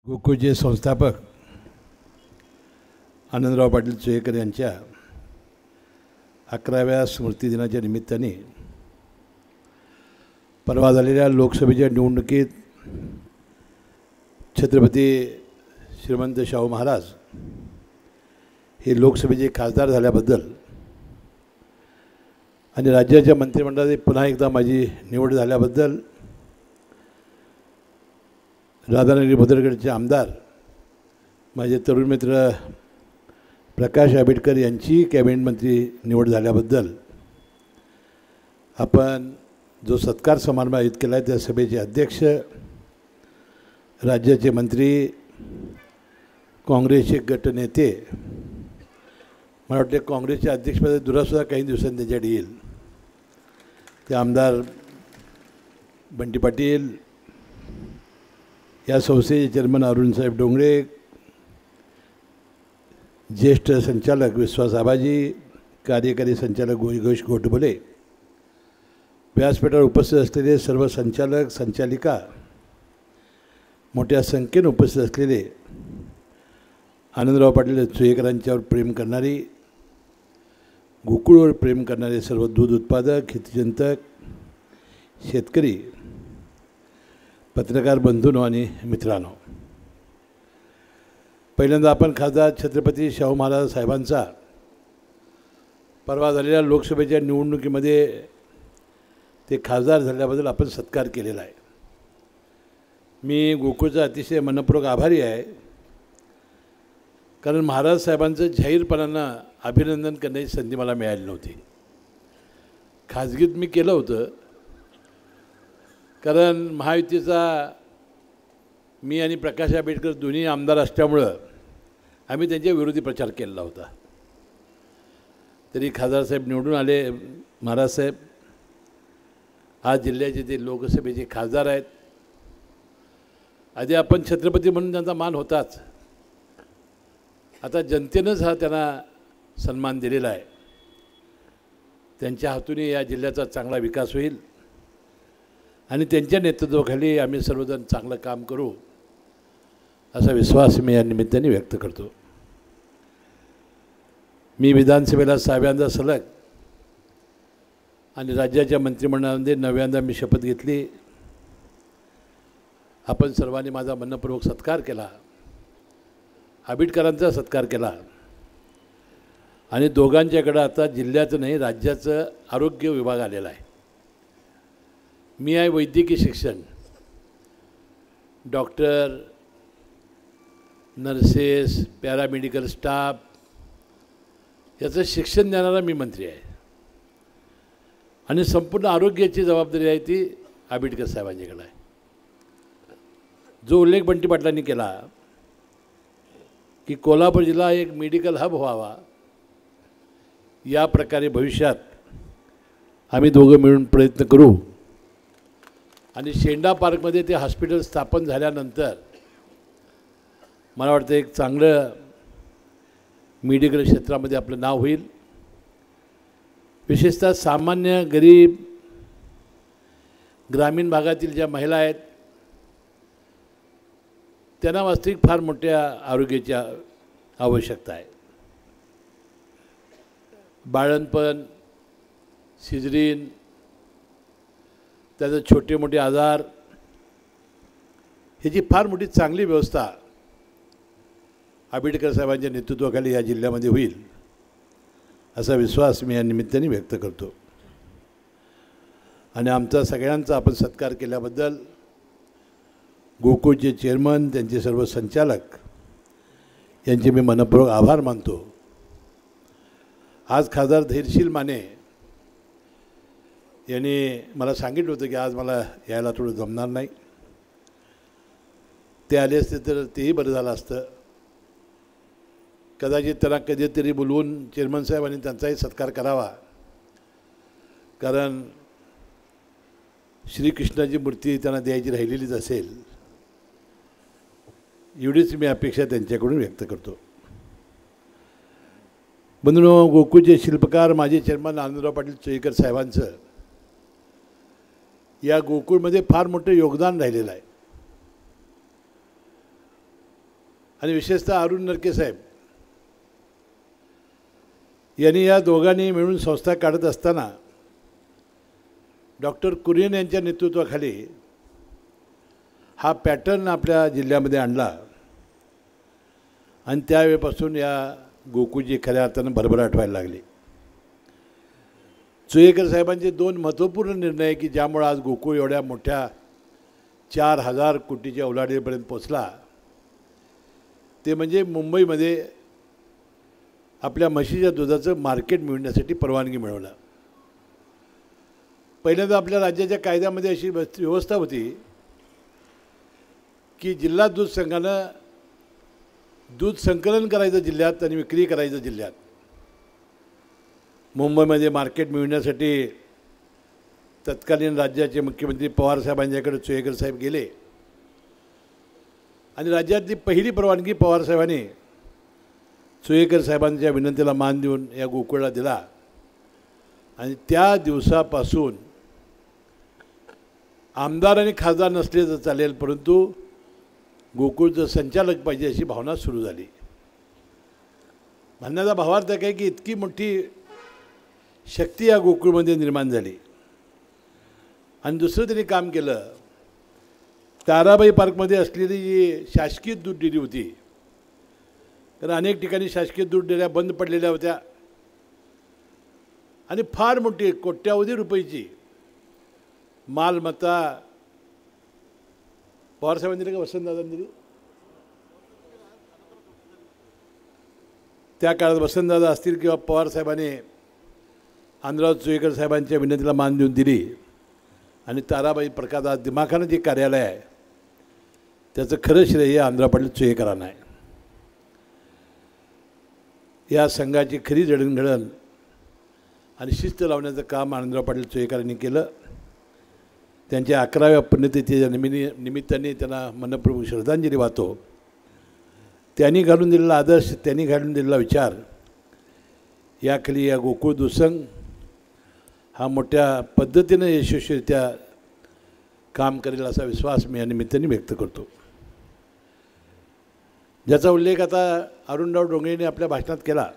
गोकुळचे संस्थापक आनंदराव पाटील चोयेकर यांच्या 11व्या स्मृतिदिनाच्या निमित्ताने परवा झालेल्या लोकसभेच्या निवडणुकीत छत्रपती श्रीमंत शाहू महाराज हे लोकसभेचे खासदार झाल्याबद्दल आणि राज्याच्या मंत्रिमंडळात पुन्हा एकदा माझी निवड झाल्याबद्दल राधानगरी भद्रगडचे आमदार माझे तरुण मित्र प्रकाश आंबेडकर यांची कॅबिनेट मंत्री निवड झाल्याबद्दल आपण जो सत्कार समारंभ आयोजित केला आहे त्या सभेचे अध्यक्ष, राज्याचे मंत्री, काँग्रेसचे गटनेते, मला वाटते काँग्रेसच्या अध्यक्षपदाची दुरासुद्धा काही दिवसांनी त्याच्याकडे येईल, ते आमदार बंटी पाटील, या संस्थेचे चेअरमन अरुणसाहेब डोंगरे, ज्येष्ठ संचालक विश्वास आबाजी, कार्यकारी संचालक घोष घोटबोले, व्यासपीठावर उपस्थित असलेले सर्व संचालक संचालिका, मोठ्या संख्येने उपस्थित असलेले आनंदराव पाटील चोयेकरांच्यावर प्रेम करणारी, गोकुळवर प्रेम करणारे सर्व दूध उत्पादक, हितचिंतक, शेतकरी, पत्रकार बंधूंनो आणि मित्रांनो, पहिल्यांदा आपण खासदार छत्रपती शाहू महाराज साहेबांचा परवा झालेल्या लोकसभेच्या निवडणुकीमध्ये ते खासदार झाल्याबद्दल आपण सत्कार केलेला आहे. मी गोकुळचा अतिशय मनपूर्वक आभारी आहे, कारण महाराज साहेबांचं जाहीरपणानं अभिनंदन करण्याची संधी मला मिळाली नव्हती. खाजगीत मी केलं होतं, कारण महायुतीचा मी आणि प्रकाश आंबेडकर दोन्ही आमदार असल्यामुळं आम्ही त्यांच्या विरोधी प्रचार केलेला होता. तरी खासदारसाहेब निवडून आले. महाराजसाहेब आज जिल्ह्याचे ते लोकसभेचे खासदार आहेत. आधी आपण छत्रपती म्हणून त्यांचा मान होताच, आता जनतेनंच हा त्यांना सन्मान दिलेला आहे. त्यांच्या हातून या जिल्ह्याचा चांगला विकास होईल आणि त्यांच्या नेतृत्वाखाली आम्ही सर्वजण चांगलं काम करू असा विश्वास मी या निमित्ताने व्यक्त करतो. मी विधानसभेला 6व्यांदा सलग आणि राज्याच्या मंत्रिमंडळामध्ये 9व्यांदा मी शपथ घेतली. आपण सर्वांनी माझा मनपूर्वक सत्कार केला, आंबेडकरांचा सत्कार केला आणि दोघांच्याकडं आता जिल्ह्याचं नाही राज्याचं आरोग्य विभाग आलेला आहे. मी आहे वैद्यकीय शिक्षण, डॉक्टर, नर्सेस, पॅरामेडिकल स्टाफ याचं शिक्षण देणारा मी मंत्री आहे आणि संपूर्ण आरोग्याची जबाबदारी आहे ती आंबेडकर साहेबांच्याकडे आहे. जो उल्लेख बंटी पाटलांनी केला की कोल्हापूर जिल्हा एक मेडिकल हब व्हावा, या प्रकारे भविष्यात आम्ही दोघं मिळून प्रयत्न करू आणि शेंडा पार्कमध्ये ते हॉस्पिटल स्थापन झाल्यानंतर मला वाटतं एक चांगलं मेडिकल क्षेत्रामध्ये आपलं नाव होईल. विशेषतः सामान्य गरीब ग्रामीण भागातील ज्या महिला आहेत त्यांना वास्तविक फार मोठ्या आरोग्याची आवश्यकता आहे. बाळंतपण, सिजरीन, त्याचे छोटे मोठे आजार, ह्याची फार मोठी चांगली व्यवस्था आंबेडकर साहेबांच्या नेतृत्वाखाली या जिल्ह्यामध्ये होईल असा विश्वास मी या निमित्ताने व्यक्त करतो. आणि आमचा सगळ्यांचा आपण सत्कार केल्याबद्दल गोकुळचे चेअरमन, त्यांचे सर्व संचालक यांचे मी मनपूर्वक आभार मानतो. आज खासदार धैर्यशील माने यांनी मला सांगितलं होतं की आज मला यायला थोडं जमणार नाही. ते आले असते तर तेही बरं झालं असतं. कदाचित त्यांना कधीतरी बोलवून चेअरमन साहेबांनी त्यांचाही सत्कार करावा, कारण श्रीकृष्णाची मूर्ती त्यांना द्यायची राहिलेलीच असेल, एवढीच मी अपेक्षा त्यांच्याकडून व्यक्त करतो. बंधूंनो, गोकुळचे शिल्पकार माजी चेअरमन आनंदराव पाटील चोयेकर साहेबांचं या गोकुळमध्ये फार मोठं योगदान राहिलेलं आहे. आणि विशेषतः अरुण नरके साहेब यांनी या दोघांनी मिळून संस्था काढत असताना डॉक्टर कुरियन यांच्या नेतृत्वाखाली हा पॅटर्न आपल्या जिल्ह्यामध्ये आणला आणि त्यावेळेपासून या गोकुळची खऱ्या अर्थानं भरभराट व्हायला लागली. चुयेकर साहेबांचे 2 महत्त्वपूर्ण निर्णय की ज्यामुळे आज गोकुळ एवढ्या मोठ्या 4,000 कोटीच्या उलाढालीपर्यंत पोचला ते म्हणजे मुंबईमध्ये आपल्या म्हशीच्या दुधाचं मार्केट मिळवण्यासाठी परवानगी मिळवलं. पहिल्यांदा आपल्या राज्याच्या कायद्यामध्ये अशी व्यवस्था होती की जिल्हा दूध संघानं दूध संकलन करायचं जिल्ह्यात आणि विक्री करायचं जिल्ह्यात. मुंबईमध्ये मार्केट मिळवण्यासाठी तत्कालीन राज्याचे मुख्यमंत्री पवारसाहेबांच्याकडे चुयेकर साहेब गेले आणि राज्यातली पहिली परवानगी पवारसाहेबांनी चुयेकर साहेबांच्या विनंतीला मान देऊन या गोकुळला दिला आणि त्या दिवसापासून आमदार आणि खासदार नसले तर चालेल परंतु गोकुळचं संचालक पाहिजे अशी भावना सुरू झाली. म्हणण्याचा भावार्थ काय की इतकी मोठी शक्ती या गोकुळमध्ये निर्माण झाली. आणि दुसरं त्यांनी काम केलं, ताराबाई पार्कमध्ये असलेली जी शासकीय दूध डेअरी होती, कारण अनेक ठिकाणी शासकीय दूध डेअऱ्या बंद पडलेल्या होत्या आणि फार मोठी कोट्यावधी रुपयाची मालमत्ता पवारसाहेबांनी दिली का वसंतदादांनी दिली? त्या काळात वसंतदादा असतील किंवा पवारसाहेबांनी आंध्राव चुयेकर साहेबांच्या विनंतीला मान देऊन दिली आणि ताराबाई प्रकाशात दिमाखानं जे कार्यालय आहे त्याचं खरं श्रेय आंध्रा पाटील चुयेकरांना आहे. या संघाची खरी जडणघडण आणि शिस्त लावण्याचं काम आनंदराव पाटील चुयेकरांनी केलं. त्यांच्या 11व्या पुण्यतिथीच्या निमित्ताने त्यांना मनपूर्वक श्रद्धांजली वाहतो. त्यांनी घालून दिलेला आदर्श, त्यांनी घालून दिलेला विचार याखाली या गोकुळ दूधसंघ हा मोठ्या पद्धतीनं यशस्वीरित्या काम करेल असा विश्वास मी या निमित्ताने व्यक्त करतो. ज्याचा उल्लेख आता अरुणराव डोंगरेंनी आपल्या भाषणात केला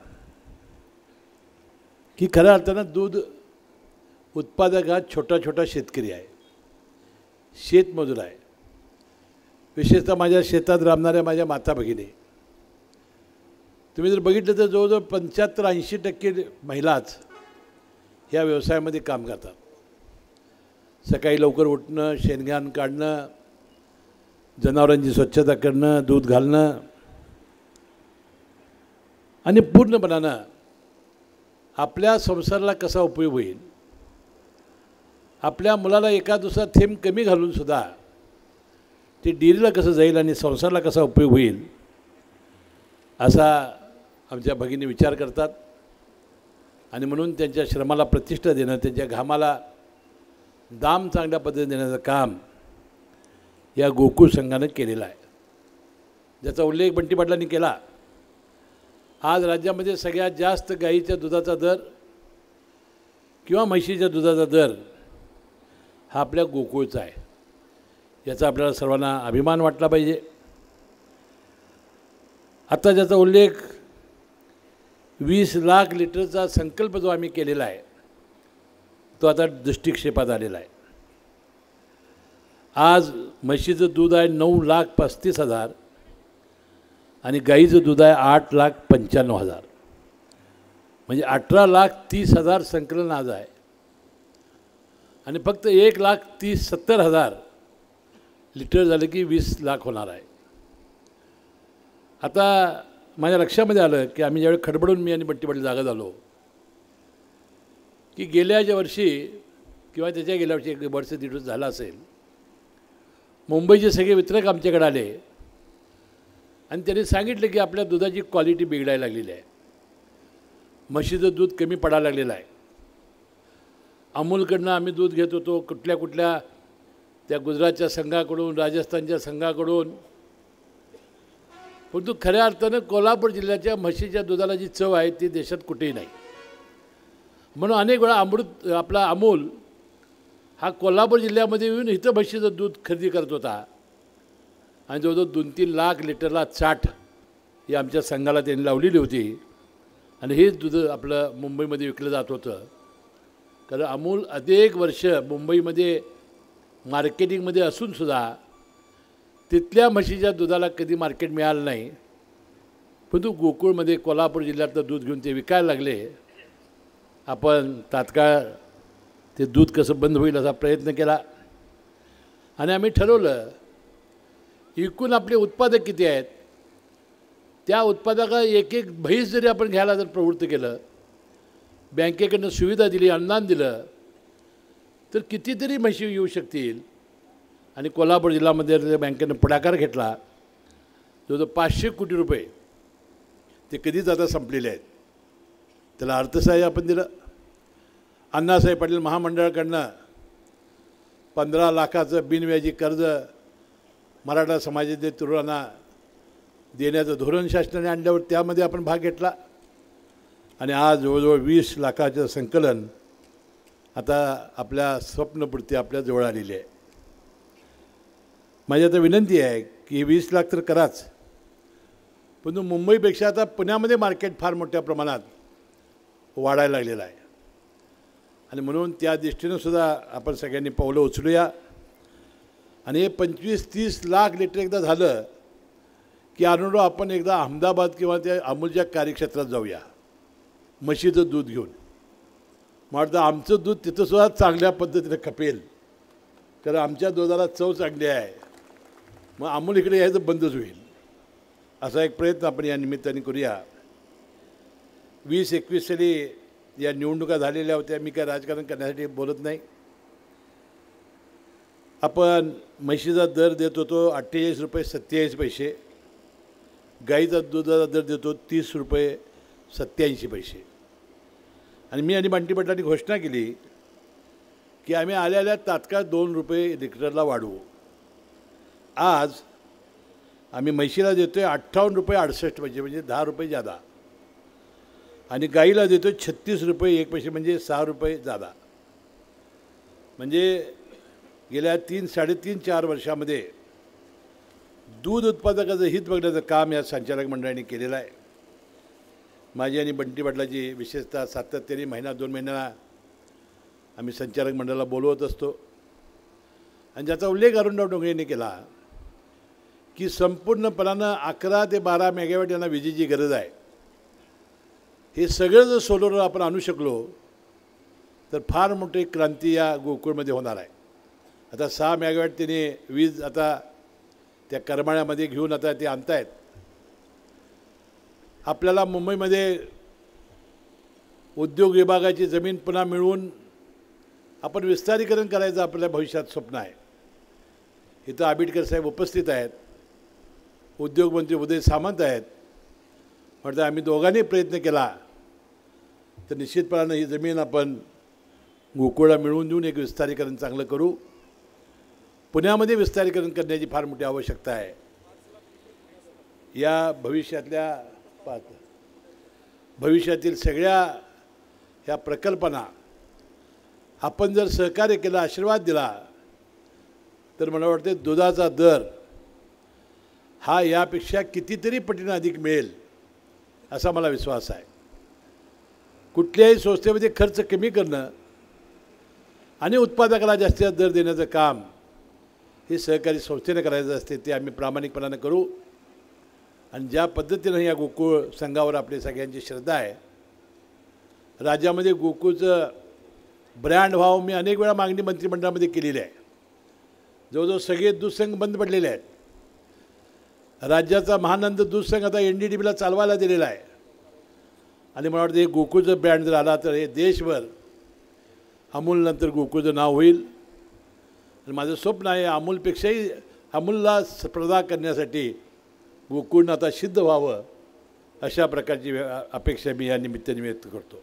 की खऱ्या अर्थानं दूध उत्पादक हा छोटा छोटा शेतकरी आहे, शेतमजूर आहे. विशेषतः माझ्या शेतात राबणाऱ्या माझ्या माता भगिनी, तुम्ही जर बघितलं तर जवळजवळ 75-80% महिलाच या व्यवसायामध्ये काम करतात. सकाळी लवकर उठणं, शेणघाण काढणं, जनावरांची स्वच्छता करणं, दूध घालणं आणि पूर्णपणानं आपल्या संसाराला कसा उपयोग होईल, आपल्या मुलाला एका दुसरा थेंब कमी घालूनसुद्धा ते डेअरीला कसं जाईल आणि संसाराला कसा उपयोग होईल असा आमच्या भगिनी विचार करतात. आणि म्हणून त्यांच्या श्रमाला प्रतिष्ठा देणं, त्यांच्या घामाला दाम चांगल्या पद्धतीने देण्याचं काम या गोकुळ संघानं केलेलं आहे, ज्याचा उल्लेख बंटी पाटलांनी केला. आज राज्यामध्ये सगळ्यात जास्त गाईच्या दुधाचा दर किंवा म्हशीच्या दुधाचा दर हा आपल्या गोकुळचा आहे. याचा आपल्याला सर्वांना अभिमान वाटला पाहिजे. आता ज्याचा उल्लेख 20 लाख लिटरचा संकल्प जो आम्ही केलेला आहे तो आता दृष्टिक्षेपात आलेला आहे. आज म्हशीचं दूध आहे 9,35,000 आणि गाईचं दूध आहे 8,95,000, म्हणजे 18,30,000 संकलन आज आहे आणि फक्त 1,30,70,000 लिटर झालं की 20 लाख होणार आहे. आता माझ्या लक्षामध्ये आलं की आम्ही ज्यावेळी खडबडून मी आणि बंटी पाटील जागा झालो की गेल्याच्या वर्षी किंवा त्याच्या गेल्या वर्षी 1 वर्ष 1.5 वर्ष झाला असेल, मुंबईचे सगळे वितरक आमच्याकडे आले आणि त्यांनी सांगितलं की आपल्या दुधाची क्वालिटी बिघडायला लागलेली आहे, म्हशीचं दूध कमी पडायला लागलेलं आहे. अमूलकडनं आम्ही दूध घेत होतो, कुठल्या कुठल्या त्या गुजरातच्या संघाकडून, राजस्थानच्या संघाकडून, परंतु खऱ्या अर्थानं कोल्हापूर जिल्ह्याच्या म्हशीच्या दुधाला जी चव आहे ती देशात कुठेही नाही. म्हणून अनेक वेळा आपला अमूल हा कोल्हापूर जिल्ह्यामध्ये येऊन इथं म्हशीचं दूध खरेदी करत होता आणि जवळजवळ 2-3 लाख लिटरला चाट ही आमच्या संघाला त्यांनी लावलेली होती आणि हेच दूध आपलं मुंबईमध्ये विकलं जात होतं. कारण अमूल अनेक वर्ष मुंबईमध्ये मार्केटिंगमध्ये असूनसुद्धा तिथल्या म्हशीच्या दुधाला कधी मार्केट मिळालं नाही. परंतु गोकुळमध्ये कोल्हापूर जिल्ह्यातलं दूध घेऊन ते विकायला लागले. आपण तात्काळ ते दूध कसं बंद होईल असा प्रयत्न केला आणि आम्ही ठरवलं एकूण आपले उत्पादक किती आहेत त्या उत्पादका एक एक म्हैस जरी आपण घ्यायला जर प्रवृत्त केलं, बँकेकडनं सुविधा दिली, अनुदान दिलं, तर कितीतरी म्हशी येऊ शकतील. आणि कोल्हापूर जिल्ह्यामध्ये बँकेनं पुढाकार घेतला. जवळजवळ 500 कोटी रुपये ते कधीच आता संपलेले आहेत. त्याला अर्थसहाय्य आपण दिलं. अण्णासाहेब पाटील महामंडळाकडनं 15 लाखाचं बिनव्याजी कर्ज मराठा समाजातील तरुणांना देण्याचं धोरण शासनाने आणल्यावर त्यामध्ये आपण भाग घेतला आणि आज जवळजवळ 20 लाखाचं संकलन आता आपल्या स्वप्नपूर्ती आपल्या जवळ आलेली आहे. माझी आता विनंती आहे की 20 लाख तर कराच, पण मुंबईपेक्षा आता पुण्यामध्ये मार्केट फार मोठ्या प्रमाणात वाढायला लागलेलं आहे आणि म्हणून त्या दृष्टीनं सुद्धा आपण सगळ्यांनी पावलं उचलूया. आणि हे 25-30 लाख लिटर एकदा झालं की अनुरो आपण एकदा अहमदाबाद किंवा त्या अमूलच्या कार्यक्षेत्रात जाऊया म्हशीचं दूध घेऊन. मला वाटतं आमचं दूध तिथंसुद्धा चांगल्या पद्धतीनं खपेल, कारण आमच्या दुधाला चव चांगली आहे. मग अमूल इकडे यायचं बंदच होईल. असा एक प्रयत्न आपण या निमित्ताने करूया. 20-21 साली या निवडणुका झालेल्या होत्या. मी काय राजकारण करण्यासाठी बोलत नाही. आपण म्हशीचा दर देत होतो 48 रुपये 87 पैसे, गाईचा दुधाचा दर देतो 30 रुपये 87 पैसे. आणि मी आणि बंटी पाटलांनी घोषणा केली की आम्ही आल्या तात्काळ 2 रुपये लिटरला वाढवू. आज आम्ही म्हशीला देतो आहे 58 रुपये 68 पैसे, म्हणजे 10 रुपये जादा, आणि गाईला देतो आहे 36 रुपये 1 पैसे, म्हणजे 6 रुपये जादा. म्हणजे गेल्या 3-3.5-4 वर्षामध्ये दूध उत्पादकाचं हित बघण्याचं काम या संचालक मंडळाने केलेलं आहे. माझी आणि बंटी पाटलाची विशेषतः सातत्याने महिना 2 महिन्याला आम्ही संचालक मंडळाला बोलवत असतो आणि ज्याचा उल्लेख अरुणराव डोंगरेंनी केला की संपूर्णपणानं 11 ते 12 मेगावॅट यांना विजेची गरज आहे. हे सगळं जर सोलरवर आपण आणू शकलो तर फार मोठी क्रांती या गोकुळमध्ये होणार आहे. आता 6 मेगावॅट त्यांनी वीज आता त्या करमाळ्यामध्ये घेऊन आता ते आणतायत. आपल्याला मुंबईमध्ये उद्योग विभागाची जमीन पुन्हा मिळवून आपण विस्तारीकरण करायचं आपल्या भविष्यात स्वप्न आहे. इथं आंबेडकर साहेब उपस्थित आहेत, उद्योगमंत्री उदय सामंत आहेत. म्हटलं आम्ही दोघांनी प्रयत्न केला तर निश्चितपणानं ही जमीन आपण गोकुळला मिळवून देऊन एक विस्तारीकरण चांगलं करू. पुण्यामध्ये विस्तारीकरण करण्याची फार मोठी आवश्यकता आहे. या भविष्यातील सगळ्या ह्या प्रकल्पांना आपण जर सहकार्य केलं, आशीर्वाद दिला, तर मला वाटते दुधाचा दर हा यापेक्षा कितीतरी पटीने अधिक मिळेल असा मला विश्वास आहे. कुठल्याही संस्थेमध्ये खर्च कमी करणं आणि उत्पादकाला जास्तीत जास्त दर देण्याचं काम हे सहकारी संस्थेने करायचं असते. ते आम्ही प्रामाणिकपणानं करू. आणि ज्या पद्धतीनं या गोकुळ संघावर आपली सगळ्यांची श्रद्धा आहे, राज्यामध्ये गोकुळचं ब्रँड व्हावं मी अनेक वेळा मागणी मंत्रिमंडळामध्ये केलेली आहे. जवळजवळ सगळे दूध संघ बंद पडलेले आहेत. राज्याचा महानंद दूध संघ आता NDDBला चालवायला दिलेला आहे. आणि मला वाटतं हे गोकुळचं ब्रँड जर आला तर हे देशभर अमूलनंतर गोकुळचं नाव होईल. आणि माझं स्वप्न आहे अमूलपेक्षाही अमूलला स्पर्धा करण्यासाठी गोकुळनं आता सिद्ध व्हावं, अशा प्रकारची अपेक्षा मी या निमित्ताने व्यक्त करतो.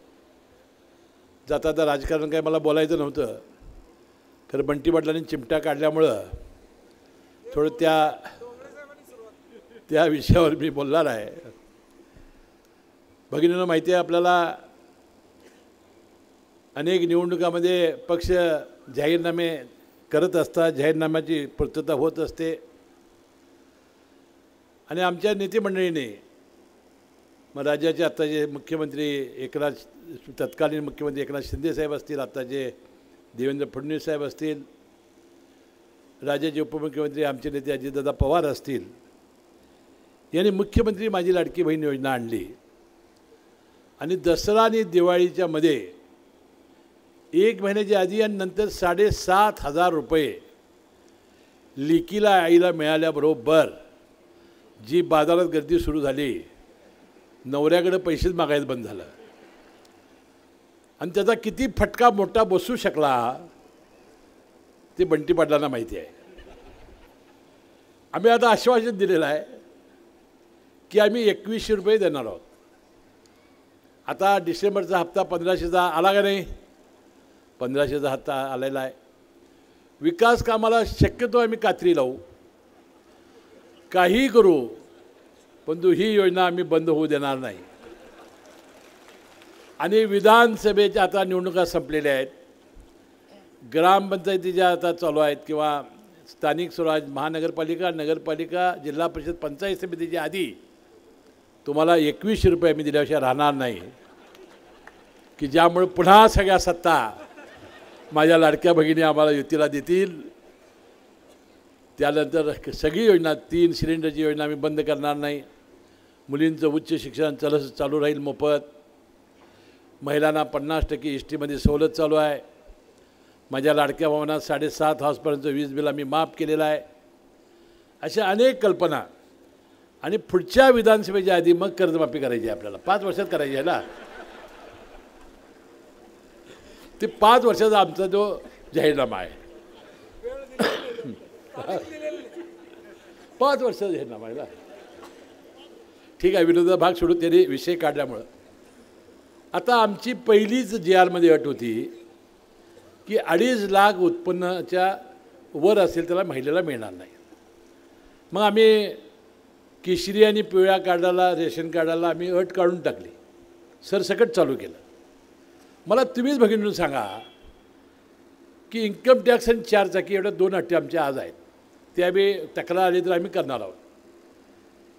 जाता आता राजकारण काय मला बोलायचं नव्हतं, खरं बंटी पाटलांनी चिमटा काढल्यामुळं थोडं त्या विषयावर मी बोलणार आहे. भगिनींना माहिती आहे आपल्याला अनेक निवडणुकामध्ये पक्ष जाहीरनामे करत असतात, जाहीरनाम्याची पूर्तता होत असते. आणि आमच्या नेते मंडळीने मग राज्याचे आत्ताचे मुख्यमंत्री तत्कालीन मुख्यमंत्री एकनाथ शिंदे साहेब असतील, आत्ताचे देवेंद्र फडणवीस साहेब असतील, राज्याचे उपमुख्यमंत्री आमचे नेते अजितदादा पवार असतील, यांनी मुख्यमंत्री माझी लाडकी बहीण योजना आणली आणि दसरा आणि दिवाळीच्या मध्ये 1 महिन्याच्या आधी आणि नंतर 7,500 रुपये लेकीला आईला मिळाल्याबरोबर जी बाजारात गर्दी सुरू झाली, नवऱ्याकडे पैसेच मागायचं बंद झालं आणि त्याचा किती फटका मोठा बसू शकला ते बंटी पाटलांना माहिती आहे. आम्ही आता आश्वासन दिलेलं आहे की आम्ही 2100 रुपये देणार आहोत. आता डिसेंबरचा हप्ता 1500चा आला का नाही? 1500चा हप्ता आलेला आहे. विकास कामाला शक्यतो आम्ही कात्री लावू, काही करू, परंतु ही योजना आम्ही बंद होऊ देणार नाही. आणि विधानसभेच्या आता निवडणुका संपलेल्या आहेत, ग्रामपंचायतीच्या आता चालू आहेत किंवा स्थानिक स्वराज महानगरपालिका, नगरपालिका, जिल्हा परिषद, पंचायत समितीच्या आधी तुम्हाला 2100 रुपये आम्ही दिल्याशिवाय राहणार नाही, की ज्यामुळे पुन्हा सगळ्या सत्ता माझ्या लाडक्या भगिनी आम्हाला युतीला देतील. त्यानंतर सगळी योजना, 3 सिलेंडरची योजना आम्ही बंद करणार नाही. मुलींचं उच्च शिक्षण चालू राहील मोफत. महिलांना 50% एसटीमध्ये सवलत चालू आहे. माझ्या लाडक्या भावांना 7.5 हॉर्सपर्यंत वीज बिल आम्ही माफ केलेलं आहे. अशा अनेक कल्पना. आणि पुढच्या विधानसभेच्या आधी मग कर्जमाफी करायची आहे आपल्याला. 5 वर्षात करायची आहे ना. ते 5 वर्षाचा आमचा जो जाहीरनामा आहे, 5 वर्षाचा जाहीरनामा आहे ना. ठीक आहे, विरोधाचा भाग सोडून त्यांनी विषय काढल्यामुळं आता आमची पहिलीच JR मध्ये अट होती की 2.5 लाख उत्पन्नाच्या वर असेल त्याला महिलेला मिळणार नाही. मग आम्ही केशरी आणि पिवळ्या कार्डाला, रेशन कार्डाला आम्ही अट काढून टाकली, सरसकट चालू केलं. मला तुम्हीच भगिनींनो सांगा की इन्कम टॅक्स आणि 4 चाकी एवढ्या 2 अटी आमच्या आज आहेत. ते आम्ही तक्रार आली तर आम्ही करणार आहोत.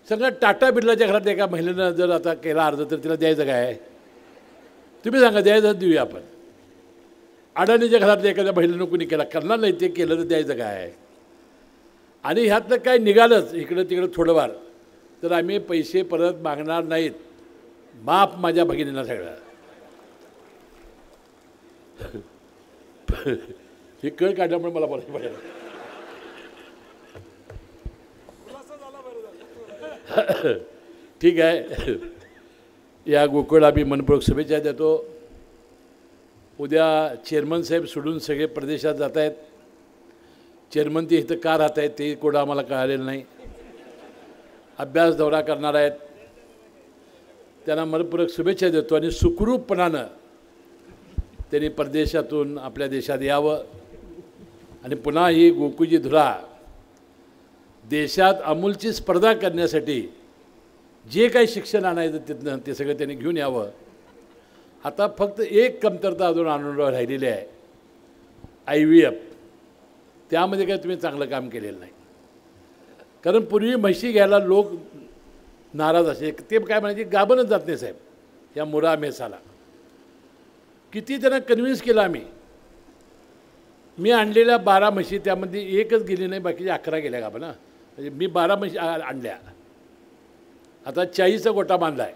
सगळ्या टाटा बिर्लाच्या घरात एका महिलेनं जर आता केला अर्ज तर तिला द्यायचं काय? तुम्ही सांगा, द्यायचं देऊया आपण. अडाणीच्या घरातल्या एखाद्या महिलेनं कुणी केला, करणार नाही, ते केलं तर द्यायचं काय? आणि ह्यातलं काय निघालंच इकडं तिकडं थोडंफार तर आम्ही पैसे परत मागणार नाहीत. माफ माझ्या भगिनींना सगळ्या. हे कळ काढल्यामुळे मला बोलायला पडेल. ठीक आहे, या गोकुळ आम्ही मनपूर्वक शुभेच्छा देतो. उद्या चेअरमन साहेब सोडून सगळे प्रदेशात जात आहेत. चेअरमन ते इथं का राहत आहेत ते कोण आम्हाला कळालेलं नाही. अभ्यास दौरा करणार आहेत, त्यांना मनपूर्वक शुभेच्छा देतो. आणि सुखरूपपणानं त्यांनी परदेशातून आपल्या देशात यावं आणि पुन्हा ही गोकुळची धुरा देशात अमूलची स्पर्धा करण्यासाठी जे काही शिक्षण आणायचं तिथनं ते सगळं त्यांनी घेऊन यावं. आता फक्त एक कमतरता अजून आणून राहिलेली आहे, IVF. त्यामध्ये काय तुम्ही चांगलं काम केलेलं नाही. कारण पूर्वी म्हशी घ्यायला लोक नाराज असे, ते काय म्हणायचे, गाभणच जात नाही साहेब या मुरा मेसाला. किती त्यांना कन्व्हिन्स केलं आम्ही. मी आणलेल्या 12 म्हशी त्यामध्ये एकच गेली नाही, बाकीच्या 11 गेल्या गाभण. म्हणजे मी 12 म्हशी आणल्या, आता 40चा गोटा बांधला आहे.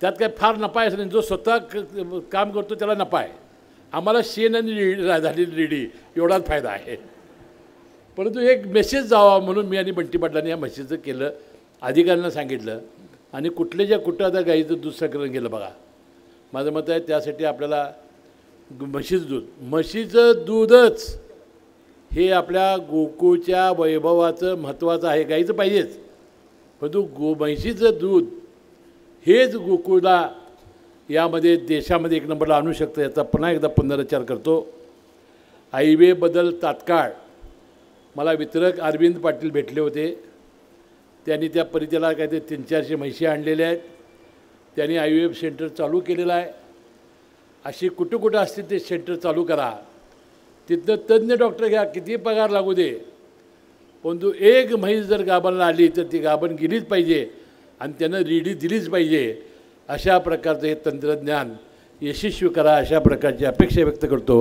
त्यात काय फार नफा आहे नाही, जो स्वतः काम करतो त्याला नफा आहे. आम्हाला शेण आणि झालेली रेडी एवढाच फायदा आहे. परंतु एक मेसेज जावा म्हणून मी आणि बंटी पाटलांनी या म्हशीचं केलं, अधिकाऱ्यांना सांगितलं. आणि कुठल्याच्या कुठं आता गाईचं दूध संकलन केलं बघा. माझं मत आहे त्यासाठी आपल्याला म्हशीचं दूधच हे आपल्या गोकुळच्या वैभवाचं महत्त्वाचं आहे. गाईचं पाहिजेच, परंतु म्हशीचं दूध हेच गोकुळला यामध्ये देशामध्ये 1 नंबरला आणू शकतं. याचा पुन्हा एकदा पुनरुच्चार करतो. IVF तात्काळ मला वितरक अरविंद पाटील भेटले होते. त्यांनी त्या परित्याला काहीतरी 300-400 म्हशी आणलेल्या आहेत. त्यांनी IVF सेंटर चालू केलेलं आहे. अशी कुठं कुठं असतील ते सेंटर चालू करा. तिथनं तज्ज्ञ डॉक्टर घ्या, किती पगार लागू दे, परंतु एक म्हैस जर गाभणला आली तर ती गाभण गेलीच पाहिजे. आणि त्यांना रीडी दिलीच पाहिजे अशा प्रकारचं हे तंत्रज्ञान यशस्वी करा अशा प्रकारची अपेक्षा व्यक्त करतो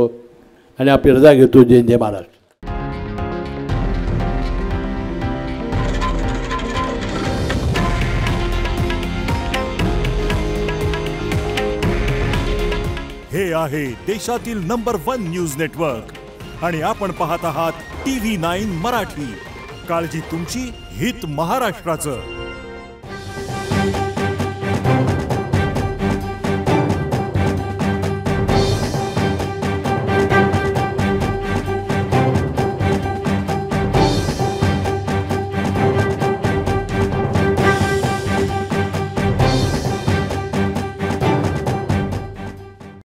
आणि आपली रजा घेतो. जय जय महाराष्ट्र. हे आहे देशातील नंबर 1 न्यूज नेटवर्क आणि आपण पाहत आहात TV9 मराठी. काळजी तुमची, हित महाराष्ट्राचं.